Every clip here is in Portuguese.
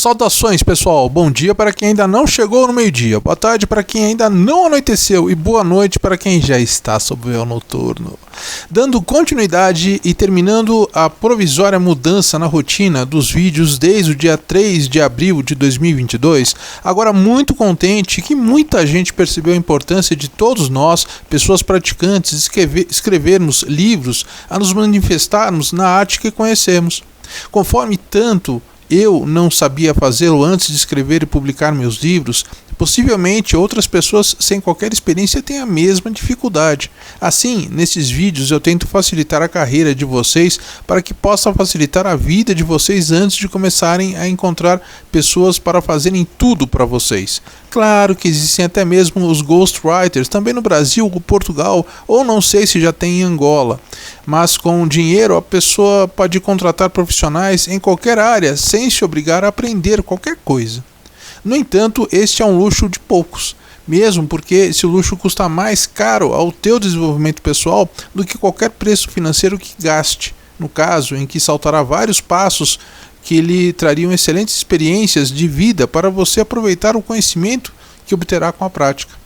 Saudações, pessoal. Bom dia para quem ainda não chegou no meio-dia. Boa tarde para quem ainda não anoiteceu. E boa noite para quem já está sob o véu noturno. Dando continuidade e terminando a provisória mudança na rotina dos vídeos desde o dia 3 de abril de 2022, agora muito contente que muita gente percebeu a importância de todos nós, pessoas praticantes, escrevermos livros a nos manifestarmos na arte que conhecemos. Conforme tanto eu não sabia fazê-lo antes de escrever e publicar meus livros, possivelmente outras pessoas sem qualquer experiência têm a mesma dificuldade. Assim, nesses vídeos eu tento facilitar a carreira de vocês para que possa facilitar a vida de vocês antes de começarem a encontrar pessoas para fazerem tudo para vocês. Claro que existem até mesmo os ghostwriters, também no Brasil ou Portugal, ou não sei se já tem em Angola. Mas com dinheiro a pessoa pode contratar profissionais em qualquer área sem se obrigar a aprender qualquer coisa. No entanto, este é um luxo de poucos, mesmo porque esse luxo custa mais caro ao teu desenvolvimento pessoal do que qualquer preço financeiro que gaste, no caso em que saltará vários passos que lhe trariam excelentes experiências de vida para você aproveitar o conhecimento que obterá com a prática.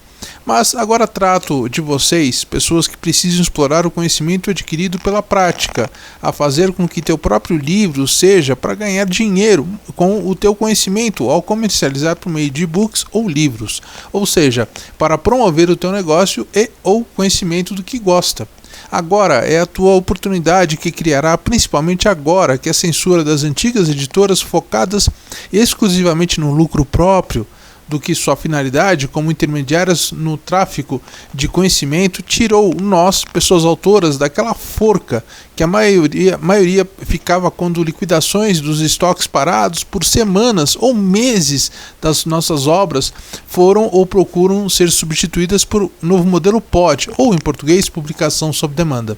Mas agora trato de vocês, pessoas que precisam explorar o conhecimento adquirido pela prática, a fazer com que teu próprio livro seja para ganhar dinheiro com o teu conhecimento ao comercializar por meio de e-books ou livros, ou seja, para promover o teu negócio e ou conhecimento do que gosta. Agora é a tua oportunidade que criará, principalmente agora que a censura das antigas editoras focadas exclusivamente no lucro próprio, do que sua finalidade como intermediárias no tráfico de conhecimento, tirou nós, pessoas autoras, daquela forca que a maioria ficava quando liquidações dos estoques parados por semanas ou meses das nossas obras foram ou procuram ser substituídas por novo modelo POD, ou em português, publicação sob demanda.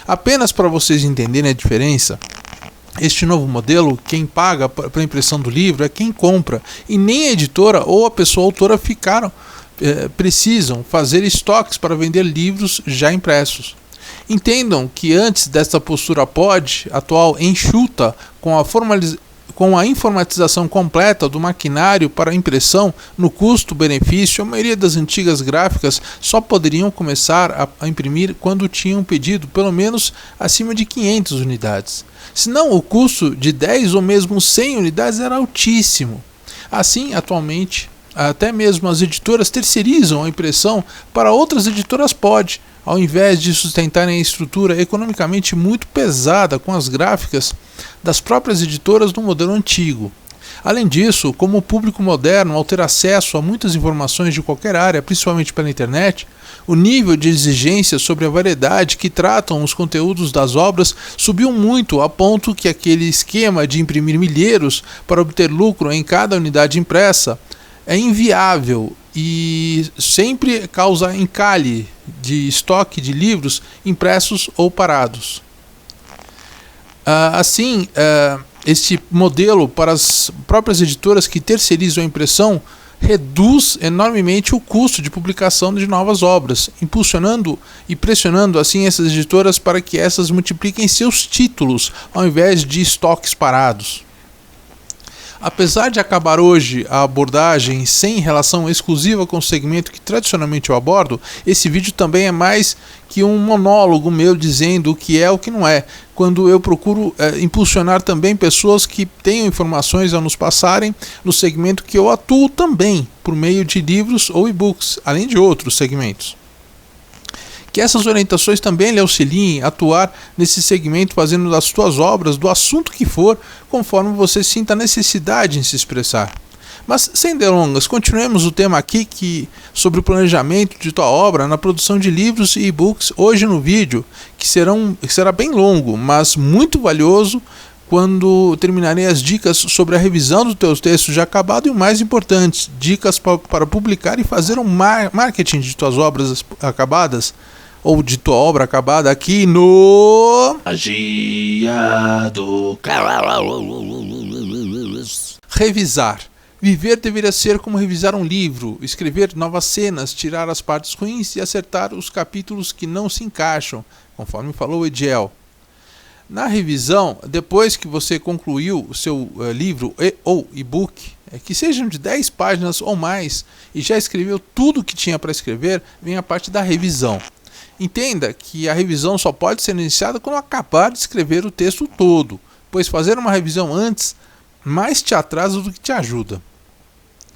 Apenas para vocês entenderem a diferença, este novo modelo, quem paga para a impressão do livro é quem compra, e nem a editora ou a pessoa autora precisam fazer estoques para vender livros já impressos. Entendam que antes desta postura POD atual enxuta, com a informatização completa do maquinário para impressão, no custo-benefício, a maioria das antigas gráficas só poderiam começar a imprimir quando tinham pedido pelo menos acima de 500 unidades. Senão, o custo de 10 ou mesmo 100 unidades era altíssimo. Assim, atualmente, até mesmo as editoras terceirizam a impressão para outras editoras POD, ao invés de sustentarem a estrutura economicamente muito pesada com as gráficas das próprias editoras no modelo antigo. Além disso, como o público moderno, ao ter acesso a muitas informações de qualquer área, principalmente pela internet, o nível de exigência sobre a variedade que tratam os conteúdos das obras subiu muito, a ponto que aquele esquema de imprimir milheiros para obter lucro em cada unidade impressa é inviável e sempre causa encalhe de estoque de livros impressos ou parados. Este modelo para as próprias editoras que terceirizam a impressão reduz enormemente o custo de publicação de novas obras, impulsionando e pressionando assim essas editoras para que essas multipliquem seus títulos ao invés de estoques parados. Apesar de acabar hoje a abordagem sem relação exclusiva com o segmento que tradicionalmente eu abordo, esse vídeo também é mais que um monólogo meu dizendo o que é o que não é, quando eu procuro impulsionar também pessoas que tenham informações a nos passarem no segmento que eu atuo também, por meio de livros ou e-books, além de outros segmentos. Que essas orientações também lhe auxiliem a atuar nesse segmento, fazendo das suas obras, do assunto que for, conforme você sinta necessidade em se expressar. Mas, sem delongas, continuemos o tema aqui sobre o planejamento de tua obra na produção de livros e e-books, hoje no vídeo, que será bem longo, mas muito valioso, quando terminarei as dicas sobre a revisão dos teus textos já acabado e o mais importante, dicas para publicar e fazer um marketing de tuas obras acabadas, ou de tua obra acabada aqui no Magia do Revisar. Viver deveria ser como revisar um livro, escrever novas cenas, tirar as partes ruins e acertar os capítulos que não se encaixam, conforme falou Ediel. Na revisão, depois que você concluiu o seu livro ou e-book, que sejam de 10 páginas ou mais, e já escreveu tudo o que tinha para escrever, vem a parte da revisão. Entenda que a revisão só pode ser iniciada quando acabar de escrever o texto todo, pois fazer uma revisão antes mais te atrasa do que te ajuda.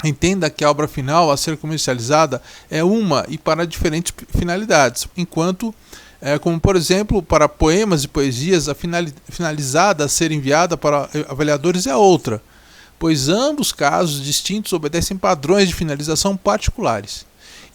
Entenda que a obra final a ser comercializada é uma e para diferentes finalidades, enquanto, como por exemplo, para poemas e poesias, a finalizada a ser enviada para avaliadores é outra, pois ambos casos distintos obedecem padrões de finalização particulares.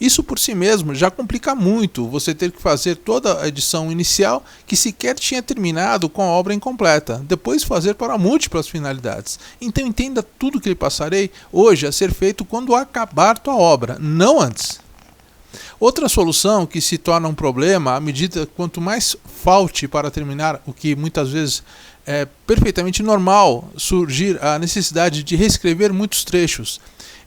Isso por si mesmo já complica muito você ter que fazer toda a edição inicial que sequer tinha terminado com a obra incompleta, depois fazer para múltiplas finalidades. Então entenda tudo que lhe passarei hoje a ser feito quando acabar tua obra, não antes. Outra solução que se torna um problema à medida quanto mais falte para terminar, o que muitas vezes é perfeitamente normal surgir a necessidade de reescrever muitos trechos.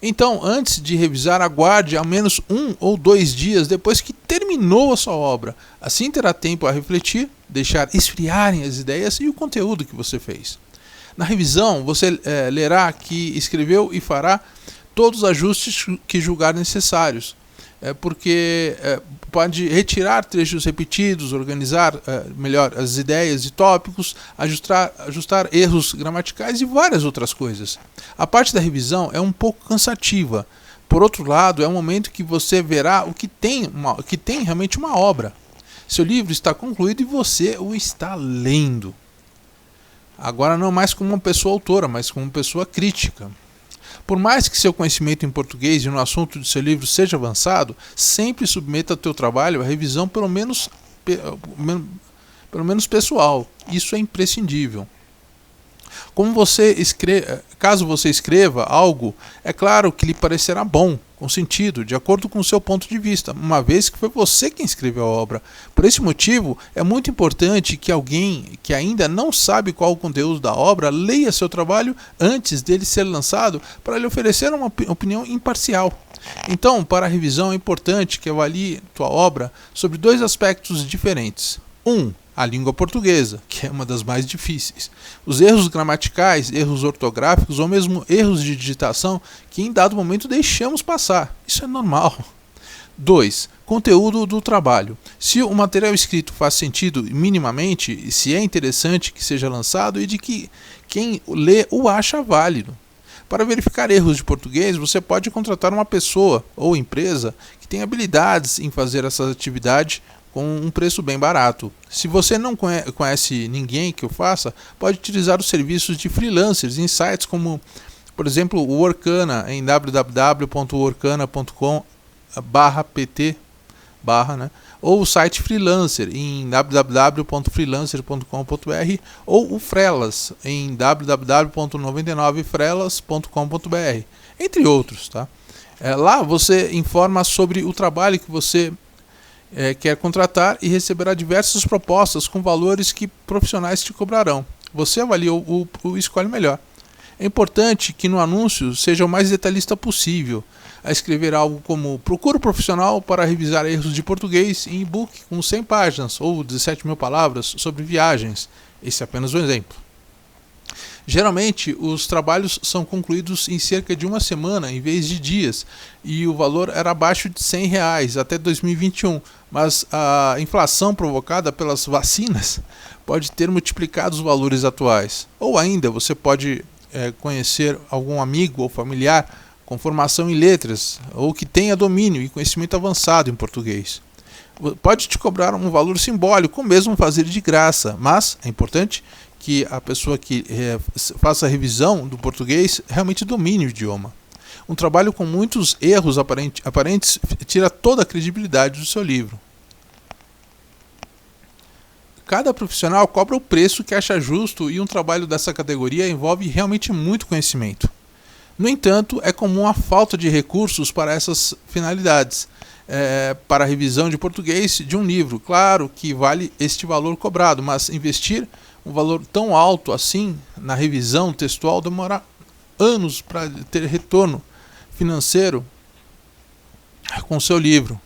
Então, antes de revisar, aguarde ao menos 1 ou 2 dias depois que terminou a sua obra. Assim terá tempo a refletir, deixar esfriarem as ideias e o conteúdo que você fez. Na revisão, você lerá que escreveu e fará todos os ajustes que julgar necessários. Porque pode retirar trechos repetidos, organizar melhor as ideias e tópicos, ajustar erros gramaticais e várias outras coisas. A parte da revisão é um pouco cansativa. Por outro lado, é um momento que você verá o que tem realmente uma obra. Seu livro está concluído e você o está lendo. Agora não mais como uma pessoa autora, mas como uma pessoa crítica. Por mais que seu conhecimento em português e no assunto de seu livro seja avançado, sempre submeta ao teu trabalho a revisão pelo menos pessoal. Isso é imprescindível. Caso você escreva algo, é claro que lhe parecerá bom, com sentido, de acordo com o seu ponto de vista, uma vez que foi você quem escreveu a obra. Por esse motivo, é muito importante que alguém que ainda não sabe qual o conteúdo da obra leia seu trabalho antes dele ser lançado para lhe oferecer uma opinião imparcial. Então, para a revisão é importante que avalie tua obra sobre 2 aspectos diferentes. A língua portuguesa, que é uma das mais difíceis. Os erros gramaticais, erros ortográficos ou mesmo erros de digitação que em dado momento deixamos passar. Isso é normal. 2. Conteúdo do trabalho. Se o material escrito faz sentido minimamente, e se é interessante que seja lançado e de que quem lê o acha válido. Para verificar erros de português, você pode contratar uma pessoa ou empresa que tem habilidades em fazer essa atividade com um preço bem barato. Se você não conhece ninguém que o faça, pode utilizar os serviços de freelancers em sites como, por exemplo, o Workana, em www.workana.com/pt/, ou o site Freelancer em www.freelancer.com.br, ou o Freelas em www.99freelas.com.br, entre outros. Lá você informa sobre o trabalho que você quer contratar e receberá diversas propostas com valores que profissionais te cobrarão. Você avalia o escolhe melhor. É importante que no anúncio seja o mais detalhista possível, a escrever algo como: procuro profissional para revisar erros de português em e-book com 100 páginas ou 17.000 palavras sobre viagens. Esse é apenas um exemplo. Geralmente, os trabalhos são concluídos em cerca de uma semana em vez de dias, e o valor era abaixo de R$100 até 2021, mas a inflação provocada pelas vacinas pode ter multiplicado os valores atuais. Ou ainda, você pode conhecer algum amigo ou familiar com formação em letras, ou que tenha domínio e conhecimento avançado em português. Pode te cobrar um valor simbólico, ou mesmo fazer de graça, mas é importante que a pessoa que faça a revisão do português realmente domine o idioma. Um trabalho com muitos erros aparentes tira toda a credibilidade do seu livro. Cada profissional cobra o preço que acha justo e um trabalho dessa categoria envolve realmente muito conhecimento. No entanto, é comum a falta de recursos para essas finalidades. Para a revisão de português de um livro, claro que vale este valor cobrado, mas investir um valor tão alto assim na revisão textual demora anos para ter retorno financeiro com seu livro.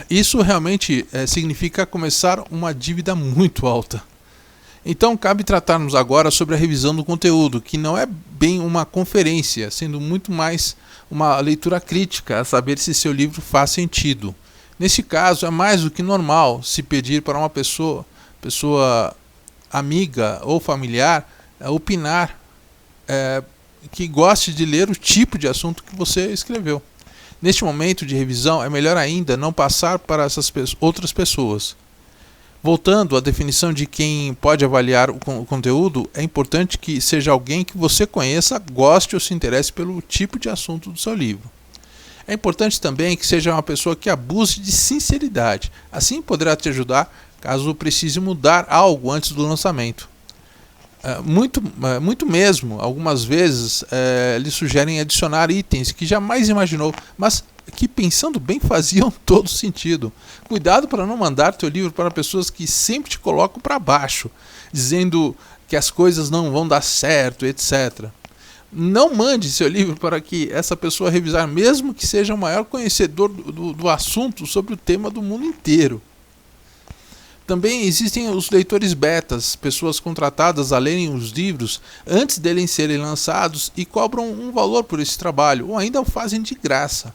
Isso realmente significa começar uma dívida muito alta. Então cabe tratarmos agora sobre a revisão do conteúdo, que não é bem uma conferência, sendo muito mais uma leitura crítica, a saber se seu livro faz sentido. Nesse caso, é mais do que normal se pedir para uma pessoa amiga ou familiar opinar que goste de ler o tipo de assunto que você escreveu. Neste momento de revisão, é melhor ainda não passar para essas outras pessoas. Voltando à definição de quem pode avaliar o conteúdo, é importante que seja alguém que você conheça, goste ou se interesse pelo tipo de assunto do seu livro. É importante também que seja uma pessoa que abuse de sinceridade. Assim poderá te ajudar caso precise mudar algo antes do lançamento. Muito mesmo, algumas vezes lhe sugerem adicionar itens que jamais imaginou, mas que pensando bem faziam todo sentido. Cuidado para não mandar teu livro para pessoas que sempre te colocam para baixo, dizendo que as coisas não vão dar certo, etc. Não mande seu livro para que essa pessoa revisar, mesmo que seja o maior conhecedor do assunto sobre o tema do mundo inteiro. Também existem os leitores betas, pessoas contratadas a lerem os livros antes deles serem lançados e cobram um valor por esse trabalho, ou ainda o fazem de graça.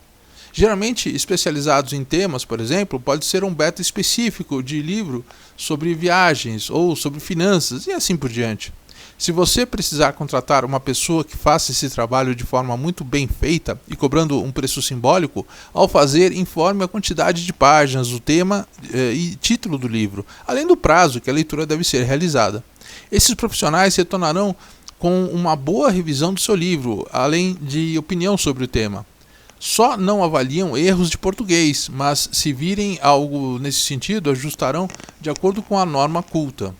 Geralmente especializados em temas, por exemplo, pode ser um beta específico de livro sobre viagens ou sobre finanças e assim por diante. Se você precisar contratar uma pessoa que faça esse trabalho de forma muito bem feita e cobrando um preço simbólico, ao fazer, informe a quantidade de páginas, o tema e título do livro, além do prazo que a leitura deve ser realizada. Esses profissionais retornarão com uma boa revisão do seu livro, além de opinião sobre o tema. Só não avaliam erros de português, mas se virem algo nesse sentido, ajustarão de acordo com a norma culta.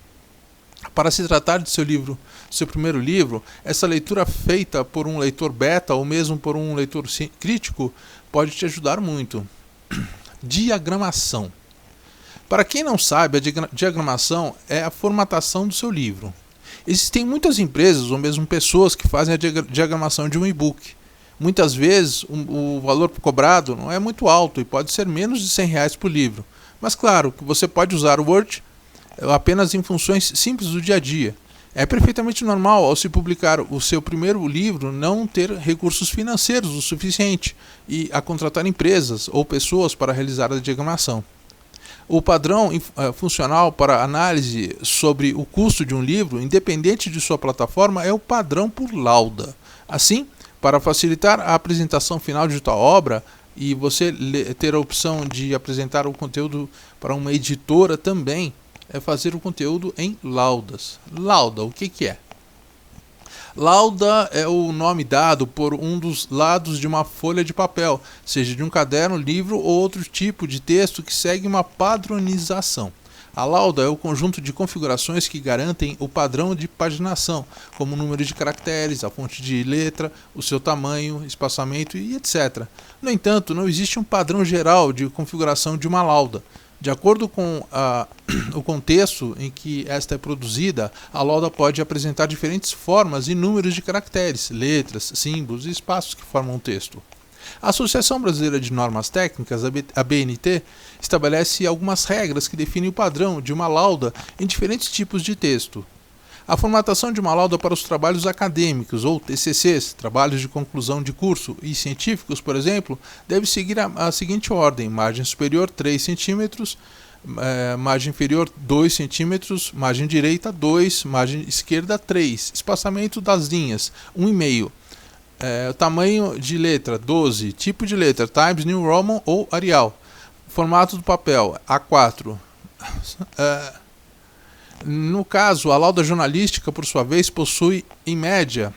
Para se tratar de seu primeiro livro, essa leitura feita por um leitor beta ou mesmo por um leitor crítico pode te ajudar muito. Diagramação. Para quem não sabe, a diagramação é a formatação do seu livro. Existem muitas empresas ou mesmo pessoas que fazem a diagramação de um e-book. Muitas vezes o valor cobrado não é muito alto e pode ser menos de R$100 por livro. Mas claro que você pode usar o Word apenas em funções simples do dia a dia. É perfeitamente normal, ao se publicar o seu primeiro livro, não ter recursos financeiros o suficiente e a contratar empresas ou pessoas para realizar a diagramação. O padrão funcional para análise sobre o custo de um livro, independente de sua plataforma, é o padrão por Lauda. Assim, para facilitar a apresentação final de tua obra e você ter a opção de apresentar o conteúdo para uma editora também, é fazer o conteúdo em laudas. Lauda, o que é? Lauda é o nome dado por um dos lados de uma folha de papel, seja de um caderno, livro ou outro tipo de texto que segue uma padronização. A lauda é o conjunto de configurações que garantem o padrão de paginação, como o número de caracteres, a fonte de letra, o seu tamanho, espaçamento e etc. No entanto, não existe um padrão geral de configuração de uma lauda. De acordo com o contexto em que esta é produzida, a lauda pode apresentar diferentes formas e números de caracteres, letras, símbolos e espaços que formam um texto. A Associação Brasileira de Normas Técnicas, a BNT, estabelece algumas regras que definem o padrão de uma lauda em diferentes tipos de texto. A formatação de uma lauda para os trabalhos acadêmicos, ou TCCs, trabalhos de conclusão de curso, e científicos, por exemplo, deve seguir a seguinte ordem: margem superior 3 cm, margem inferior 2 cm, margem direita 2, margem esquerda 3, espaçamento das linhas 1,5, tamanho de letra 12, tipo de letra Times New Roman ou Arial, formato do papel A4. No caso, a lauda jornalística, por sua vez, possui, em média,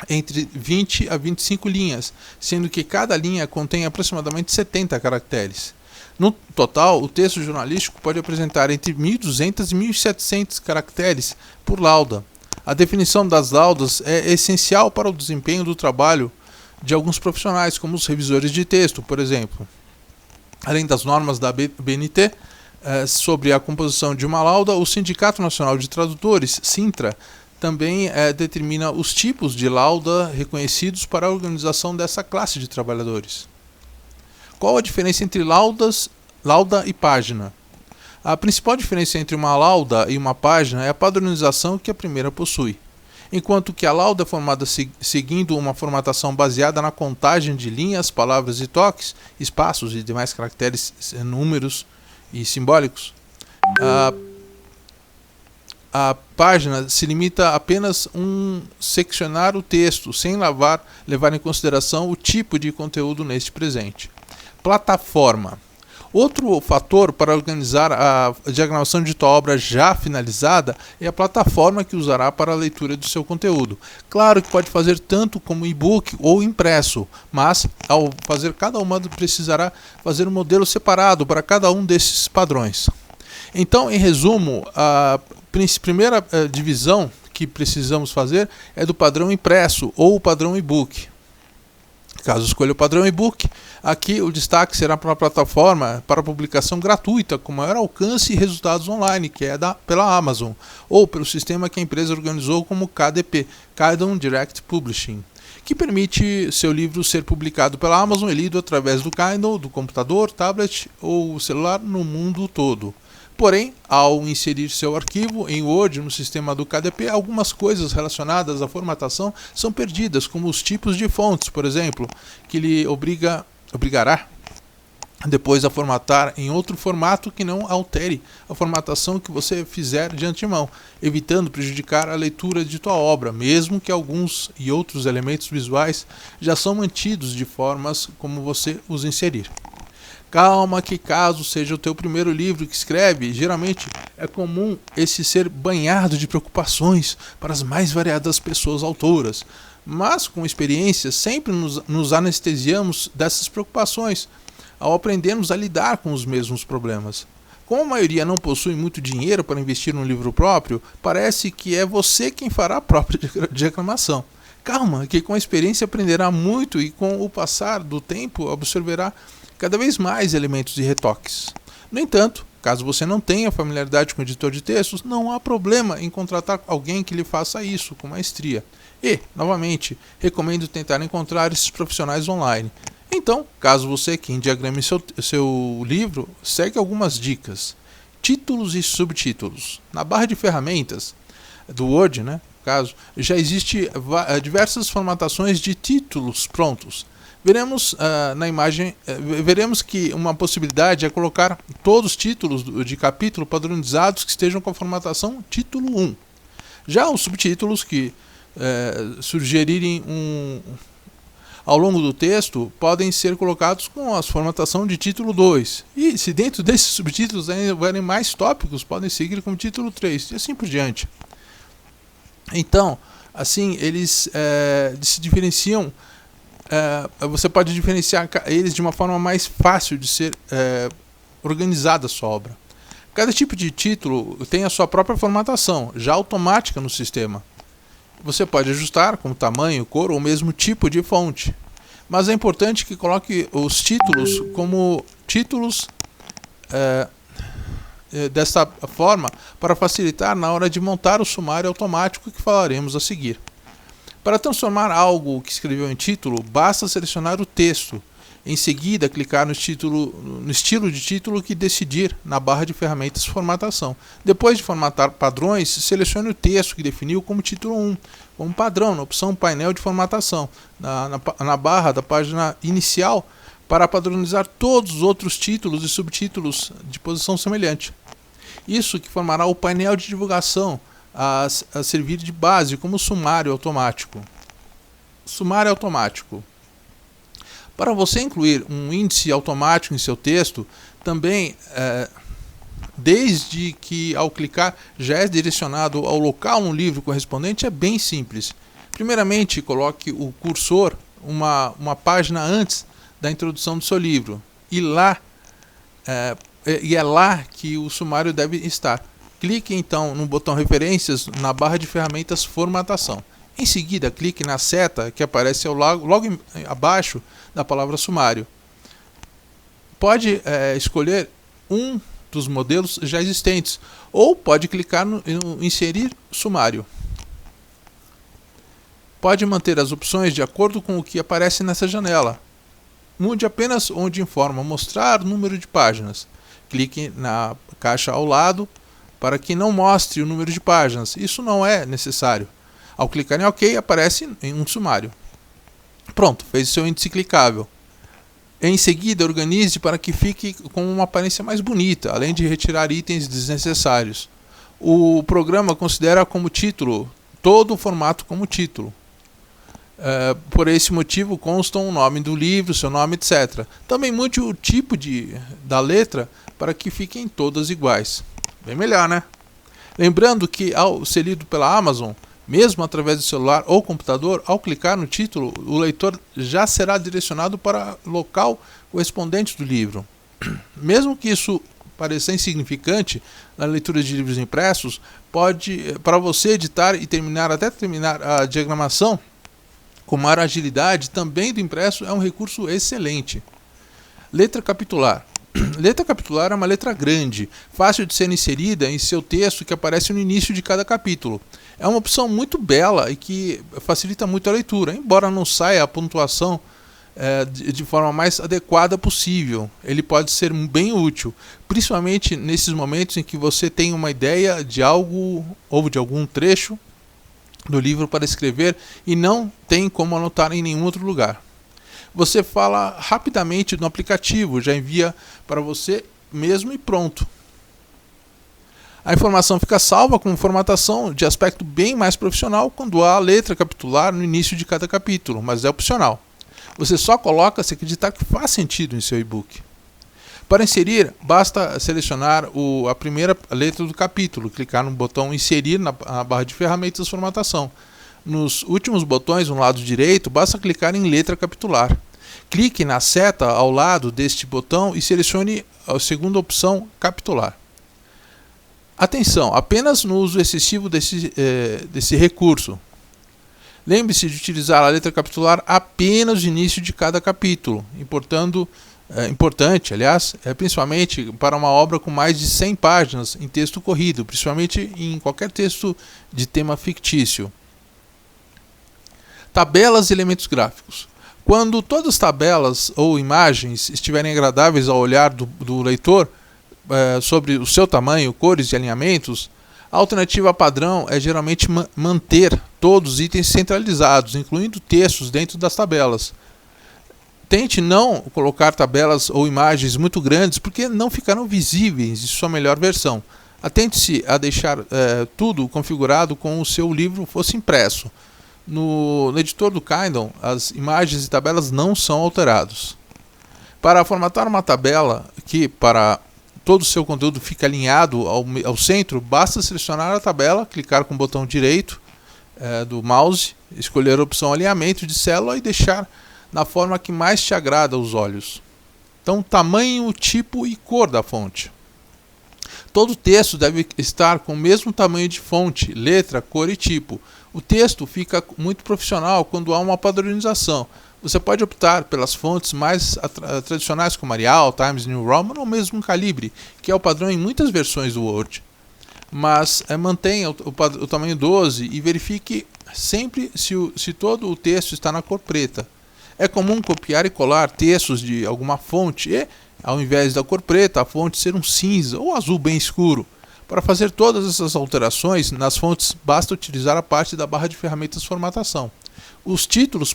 entre 20 a 25 linhas, sendo que cada linha contém aproximadamente 70 caracteres. No total, o texto jornalístico pode apresentar entre 1.200 e 1.700 caracteres por lauda. A definição das laudas é essencial para o desempenho do trabalho de alguns profissionais, como os revisores de texto, por exemplo. Além das normas da BNT, sobre a composição de uma lauda, o Sindicato Nacional de Tradutores, Sintra, também determina os tipos de lauda reconhecidos para a organização dessa classe de trabalhadores. Qual a diferença entre lauda e página? A principal diferença entre uma lauda e uma página é a padronização que a primeira possui. Enquanto que a lauda é formada seguindo uma formatação baseada na contagem de linhas, palavras e toques, espaços e demais caracteres, números e simbólicos. A página se limita a apenas seccionar o texto, sem levar em consideração o tipo de conteúdo neste presente. Plataforma. Outro fator para organizar a diagramação de tua obra já finalizada é a plataforma que usará para a leitura do seu conteúdo. Claro que pode fazer tanto como e-book ou impresso, mas ao fazer cada uma precisará fazer um modelo separado para cada um desses padrões. Então, em resumo, a primeira divisão que precisamos fazer é do padrão impresso ou o padrão e-book. Caso escolha o padrão e-book, aqui o destaque será para a plataforma para publicação gratuita com maior alcance e resultados online, que é pela Amazon, ou pelo sistema que a empresa organizou como KDP, Kindle Direct Publishing, que permite seu livro ser publicado pela Amazon e lido através do Kindle, do computador, tablet ou celular no mundo todo. Porém, ao inserir seu arquivo em Word no sistema do KDP, algumas coisas relacionadas à formatação são perdidas, como os tipos de fontes, por exemplo, que lhe obrigará depois a formatar em outro formato que não altere a formatação que você fizer de antemão, evitando prejudicar a leitura de tua obra, mesmo que alguns e outros elementos visuais já são mantidos de formas como você os inserir. Calma que caso seja o teu primeiro livro que escreve, geralmente é comum esse ser banhado de preocupações para as mais variadas pessoas autoras. Mas com experiência sempre nos anestesiamos dessas preocupações, ao aprendermos a lidar com os mesmos problemas. Como a maioria não possui muito dinheiro para investir num livro próprio, parece que é você quem fará a própria diagramação. Calma que com a experiência aprenderá muito e com o passar do tempo observará cada vez mais elementos e retoques. No entanto, caso você não tenha familiaridade com o editor de textos, não há problema em contratar alguém que lhe faça isso com maestria. E, novamente, recomendo tentar encontrar esses profissionais online. Então, caso você quem diagrame seu livro, segue algumas dicas. Títulos e subtítulos. Na barra de ferramentas do Word, caso, já existem diversas formatações de títulos prontos. Veremos na imagem, veremos que uma possibilidade é colocar todos os títulos de capítulo padronizados que estejam com a formatação título 1. Já os subtítulos que sugerirem ao longo do texto podem ser colocados com a formatação de título 2. E se dentro desses subtítulos ainda houverem mais tópicos, podem seguir como título 3 e assim por diante. Então, assim, eles se diferenciam. Você pode diferenciar eles de uma forma mais fácil de ser organizada a sua obra. Cada tipo de título tem a sua própria formatação, já automática no sistema. Você pode ajustar como tamanho, cor ou mesmo tipo de fonte. Mas é importante que coloque os títulos como títulos dessa forma para facilitar na hora de montar o sumário automático que falaremos a seguir. Para transformar algo que escreveu em título, basta selecionar o texto. Em seguida, clicar no estilo de título que decidir na barra de ferramentas Formatação. Depois de formatar padrões, selecione o texto que definiu como título 1, como padrão na opção Painel de Formatação, na barra da página inicial, para padronizar todos os outros títulos e subtítulos de posição semelhante. Isso que formará o painel de divulgação, a servir de base como sumário automático. Sumário automático. Para você incluir um índice automático em seu texto, também, desde que ao clicar já é direcionado ao local no livro correspondente, é bem simples. Primeiramente, coloque o cursor uma página antes da introdução do seu livro, e é lá que o sumário deve estar. Clique então no botão Referências na barra de ferramentas Formatação. Em seguida, clique na seta que aparece logo abaixo da palavra sumário. Pode escolher um dos modelos já existentes ou pode clicar no Inserir sumário. Pode manter as opções de acordo com o que aparece nessa janela. Mude apenas onde informa mostrar número de páginas. Clique na caixa ao lado para que não mostre o número de páginas. Isso não é necessário. Ao clicar em OK, aparece em um sumário. Pronto, fez o seu índice clicável. Em seguida, organize para que fique com uma aparência mais bonita, além de retirar itens desnecessários. O programa considera como título todo o formato como título. Por esse motivo constam o nome do livro, seu nome, etc. Também mude o tipo da letra para que fiquem todas iguais. Bem melhor, né? Lembrando que ao ser lido pela Amazon, mesmo através do celular ou computador, ao clicar no título, o leitor já será direcionado para o local correspondente do livro. Mesmo que isso pareça insignificante na leitura de livros impressos, para você editar e terminar a diagramação com maior agilidade também do impresso é um recurso excelente. Letra capitular. Letra capitular é uma letra grande, fácil de ser inserida em seu texto que aparece no início de cada capítulo. É uma opção muito bela e que facilita muito a leitura, embora não saia a pontuação de forma mais adequada possível. Ele pode ser bem útil, principalmente nesses momentos em que você tem uma ideia de algo ou de algum trecho do livro para escrever e não tem como anotar em nenhum outro lugar. Você fala rapidamente no aplicativo, já envia para você mesmo e pronto. A informação fica salva com formatação de aspecto bem mais profissional quando há a letra capitular no início de cada capítulo, mas é opcional. Você só coloca se acreditar que faz sentido em seu e-book. Para inserir, basta selecionar a primeira letra do capítulo, clicar no botão Inserir na barra de ferramentas Formatação. Nos últimos botões no lado direito, basta clicar em Letra Capitular. Clique na seta ao lado deste botão e selecione a segunda opção, Capitular. Atenção, apenas no uso excessivo desse recurso. Lembre-se de utilizar a letra capitular apenas no início de cada capítulo, importante, principalmente para uma obra com mais de 100 páginas em texto corrido, principalmente em qualquer texto de tema fictício. Tabelas e elementos gráficos. Quando todas as tabelas ou imagens estiverem agradáveis ao olhar do leitor, sobre o seu tamanho, cores e alinhamentos, a alternativa padrão é geralmente manter todos os itens centralizados, incluindo textos dentro das tabelas. Tente não colocar tabelas ou imagens muito grandes, porque não ficarão visíveis em sua melhor versão. Atente-se a deixar tudo configurado como o seu livro fosse impresso. No editor do Kindle, as imagens e tabelas não são alterados. Para formatar uma tabela que para todo o seu conteúdo fica alinhado ao centro, basta selecionar a tabela, clicar com o botão direito do mouse, escolher a opção Alinhamento de célula e deixar na forma que mais te agrada aos olhos. Então, tamanho, tipo e cor da fonte. Todo texto deve estar com o mesmo tamanho de fonte, letra, cor e tipo. O texto fica muito profissional quando há uma padronização. Você pode optar pelas fontes mais tradicionais como Arial, Times New Roman ou mesmo Calibre, que é o padrão em muitas versões do Word. Mas mantenha o tamanho 12 e verifique sempre se todo o texto está na cor preta. É comum copiar e colar textos de alguma fonte e, ao invés da cor preta, a fonte ser um cinza ou azul bem escuro. Para fazer todas essas alterações nas fontes, basta utilizar a parte da barra de ferramentas Formatação. Os títulos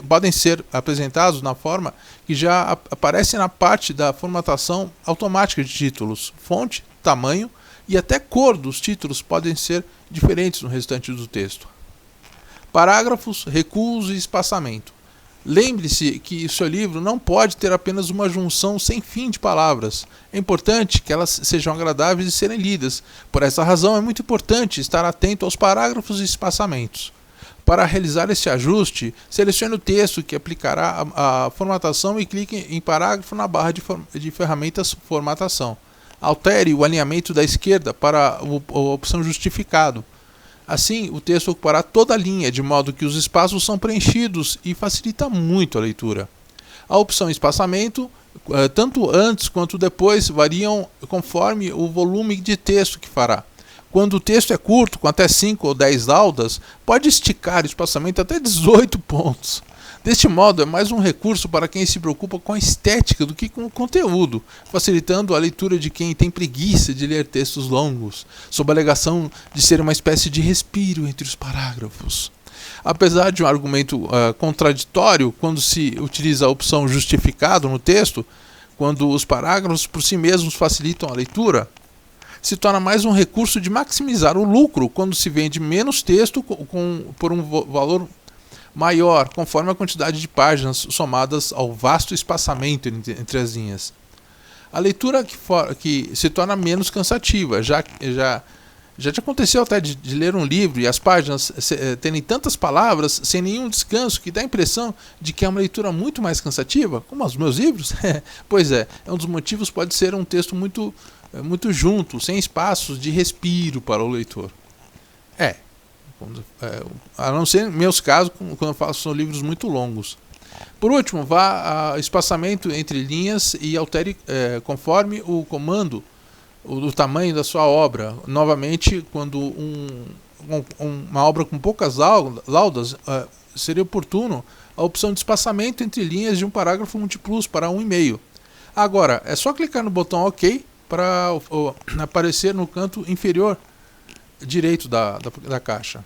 podem ser apresentados na forma que já aparece na parte da formatação automática de títulos. Fonte, tamanho e até cor dos títulos podem ser diferentes no restante do texto. Parágrafos, recuos e espaçamento. Lembre-se que o seu livro não pode ter apenas uma junção sem fim de palavras. É importante que elas sejam agradáveis de serem lidas. Por essa razão, é muito importante estar atento aos parágrafos e espaçamentos. Para realizar esse ajuste, selecione o texto que aplicará a formatação e clique em parágrafo na barra de ferramentas Formatação. Altere o alinhamento da esquerda para a opção Justificado. Assim, o texto ocupará toda a linha, de modo que os espaços são preenchidos e facilita muito a leitura. A opção Espaçamento, tanto antes quanto depois, variam conforme o volume de texto que fará. Quando o texto é curto, com até 5 ou 10 laudas, pode esticar o espaçamento até 18 pontos. Deste modo, é mais um recurso para quem se preocupa com a estética do que com o conteúdo, facilitando a leitura de quem tem preguiça de ler textos longos, sob a alegação de ser uma espécie de respiro entre os parágrafos. Apesar de um argumento contraditório quando se utiliza a opção justificado no texto, quando os parágrafos por si mesmos facilitam a leitura, se torna mais um recurso de maximizar o lucro quando se vende menos texto por um valor maior, conforme a quantidade de páginas somadas ao vasto espaçamento entre as linhas. A leitura que se torna menos cansativa, já te aconteceu até de ler um livro e as páginas terem tantas palavras sem nenhum descanso que dá a impressão de que é uma leitura muito mais cansativa, como os meus livros? Pois é um dos motivos pode ser um texto muito junto, sem espaços de respiro para o leitor. A não ser em meus casos, quando eu faço livros muito longos. Por último, vá a espaçamento entre linhas e altere conforme o comando o tamanho da sua obra. Novamente, quando uma obra com poucas laudas, seria oportuno a opção de espaçamento entre linhas de um parágrafo múltiplos para 1,5. Agora, é só clicar no botão OK para aparecer no canto inferior direito da caixa.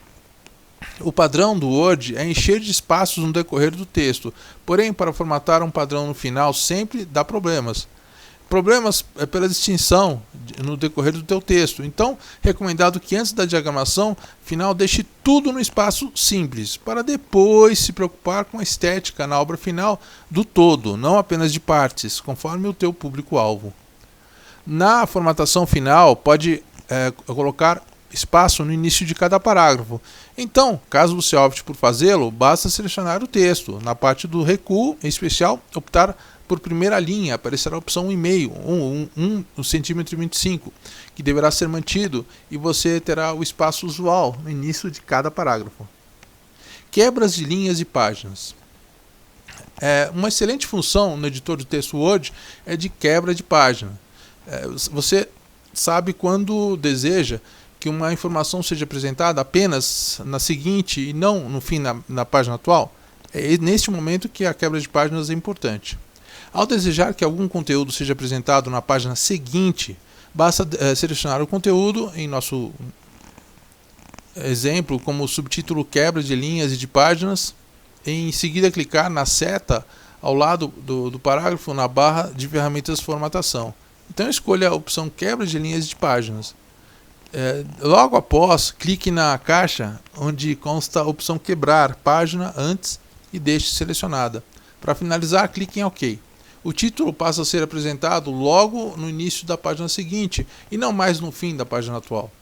O padrão do Word é encher de espaços no decorrer do texto, porém, para formatar um padrão no final sempre dá problemas. Problemas pela distinção no decorrer do teu texto. Então, recomendado que antes da diagramação final deixe tudo no espaço simples, para depois se preocupar com a estética na obra final do todo, não apenas de partes, conforme o teu público-alvo. Na formatação final, pode colocar espaço no início de cada parágrafo. Então, caso você opte por fazê-lo, basta selecionar o texto. Na parte do recuo, em especial, optar por primeira linha, aparecerá a opção 1,5, 1 centímetro e 25, que deverá ser mantido e você terá o espaço usual no início de cada parágrafo. Quebras de linhas e páginas. Uma excelente função no editor de texto Word é de quebra de página. Você sabe quando deseja que uma informação seja apresentada apenas na seguinte e não no fim na página atual. É neste momento que a quebra de páginas é importante. Ao desejar que algum conteúdo seja apresentado na página seguinte, basta selecionar o conteúdo em nosso exemplo como subtítulo quebra de linhas e de páginas, e em seguida clicar na seta ao lado do parágrafo na barra de ferramentas de formatação. Então escolha a opção quebra de linhas e de páginas. Logo após, clique na caixa onde consta a opção quebrar página antes e deixe selecionada. Para finalizar, clique em OK. O título passa a ser apresentado logo no início da página seguinte e não mais no fim da página atual.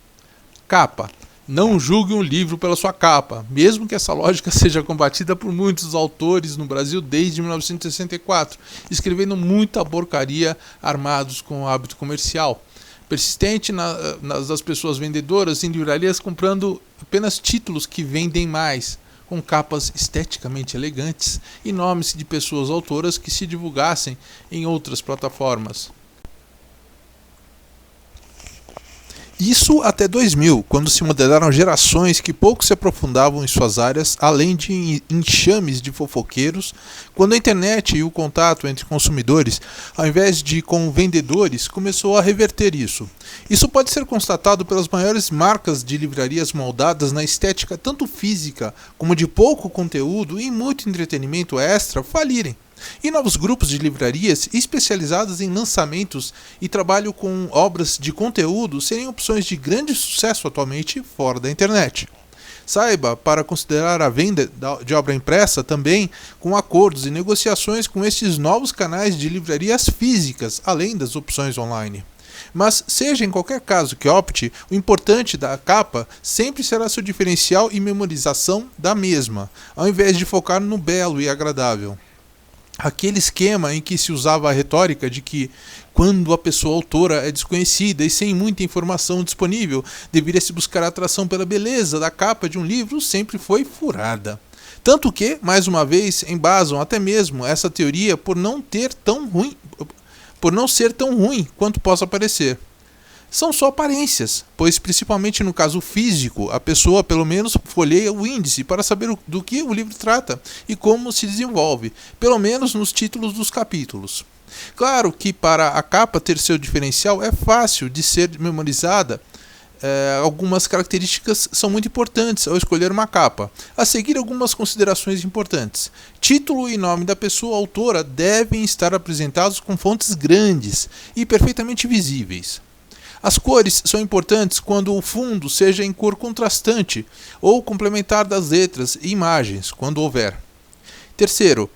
Capa. Não julgue um livro pela sua capa, mesmo que essa lógica seja combatida por muitos autores no Brasil desde 1964, escrevendo muita porcaria armados com o hábito comercial. Persistente das pessoas vendedoras em livrarias comprando apenas títulos que vendem mais, com capas esteticamente elegantes e nomes de pessoas autoras que se divulgassem em outras plataformas. Isso até 2000, quando se modelaram gerações que pouco se aprofundavam em suas áreas, além de enxames de fofoqueiros, quando a internet e o contato entre consumidores, ao invés de com vendedores, começou a reverter isso. Isso pode ser constatado pelas maiores marcas de livrarias moldadas na estética tanto física como de pouco conteúdo e muito entretenimento extra falirem. E novos grupos de livrarias especializadas em lançamentos e trabalho com obras de conteúdo serem opções de grande sucesso atualmente fora da internet. Saiba para considerar a venda de obra impressa também com acordos e negociações com estes novos canais de livrarias físicas, além das opções online. Mas, seja em qualquer caso que opte, o importante da capa sempre será seu diferencial e memorização da mesma, ao invés de focar no belo e agradável. Aquele esquema em que se usava a retórica de que, quando a pessoa autora é desconhecida e sem muita informação disponível, deveria se buscar a atração pela beleza da capa de um livro, sempre foi furada. Tanto que, mais uma vez, embasam até mesmo essa teoria por não ser tão ruim quanto possa parecer. são só aparências, pois principalmente no caso físico, a pessoa pelo menos folheia o índice para saber do que o livro trata e como se desenvolve, pelo menos nos títulos dos capítulos. Claro que para a capa ter seu diferencial é fácil de ser memorizada. Algumas características são muito importantes ao escolher uma capa. A seguir, algumas considerações importantes. Título e nome da pessoa autora devem estar apresentados com fontes grandes e perfeitamente visíveis. As cores são importantes quando o fundo seja em cor contrastante ou complementar das letras e imagens, quando houver. Terceiro,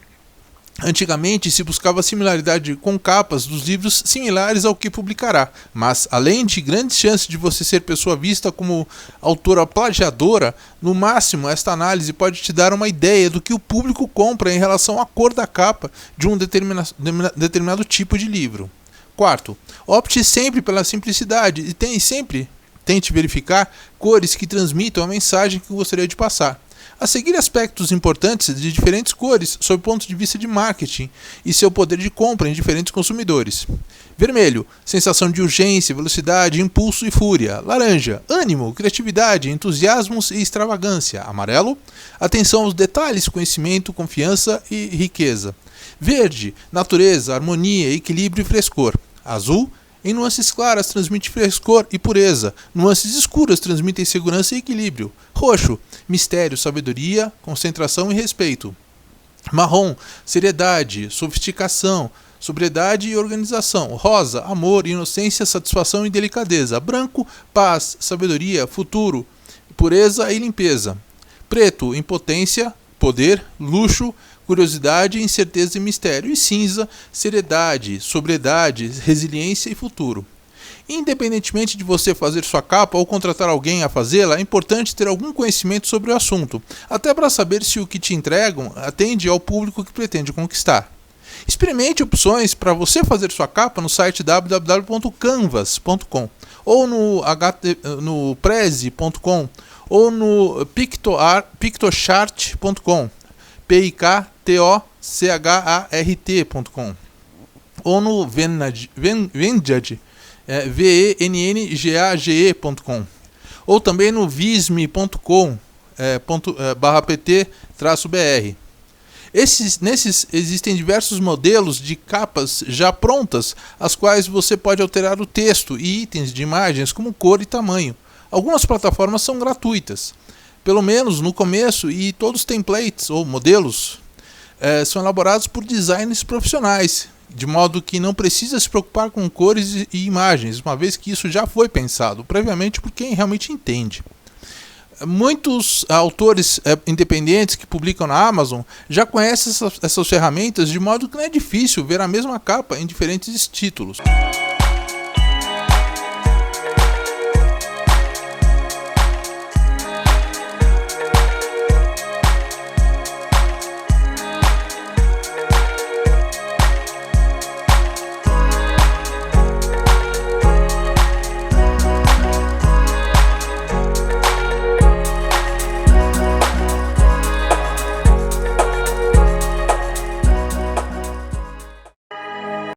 antigamente se buscava similaridade com capas dos livros similares ao que publicará, mas além de grandes chances de você ser pessoa vista como autora plagiadora, no máximo esta análise pode te dar uma ideia do que o público compra em relação à cor da capa de um determinado tipo de livro. Quarto, opte sempre pela simplicidade e tente verificar cores que transmitam a mensagem que gostaria de passar. A seguir, aspectos importantes de diferentes cores sob o ponto de vista de marketing e seu poder de compra em diferentes consumidores. Vermelho, sensação de urgência, velocidade, impulso e fúria. Laranja, ânimo, criatividade, entusiasmos e extravagância. Amarelo, atenção aos detalhes, conhecimento, confiança e riqueza. Verde, natureza, harmonia, equilíbrio e frescor. Azul, em nuances claras transmite frescor e pureza, nuances escuras transmitem segurança e equilíbrio. Roxo, mistério, sabedoria, concentração e respeito. Marrom, seriedade, sofisticação, sobriedade e organização. Rosa, amor, inocência, satisfação e delicadeza. Branco, paz, sabedoria, futuro, pureza e limpeza. Preto, impotência, poder, luxo, curiosidade, incerteza e mistério. E cinza, seriedade, sobriedade, resiliência e futuro. Independentemente de você fazer sua capa ou contratar alguém a fazê-la, é importante ter algum conhecimento sobre o assunto, até para saber se o que te entregam atende ao público que pretende conquistar. Experimente opções para você fazer sua capa no site www.canvas.com ou no prezi.com ou no pictochart.com, pictochart.com ou no Venngage, vennngage.com ou também no visme.com /pt-br. Nesses existem diversos modelos de capas já prontas, as quais você pode alterar o texto e itens de imagens como cor e tamanho. Algumas plataformas são gratuitas, pelo menos no começo, e todos os templates ou modelos são elaborados por designers profissionais, de modo que não precisa se preocupar com cores e imagens, uma vez que isso já foi pensado previamente por quem realmente entende. Muitos autores independentes que publicam na Amazon já conhecem essas ferramentas, de modo que não é difícil ver a mesma capa em diferentes títulos.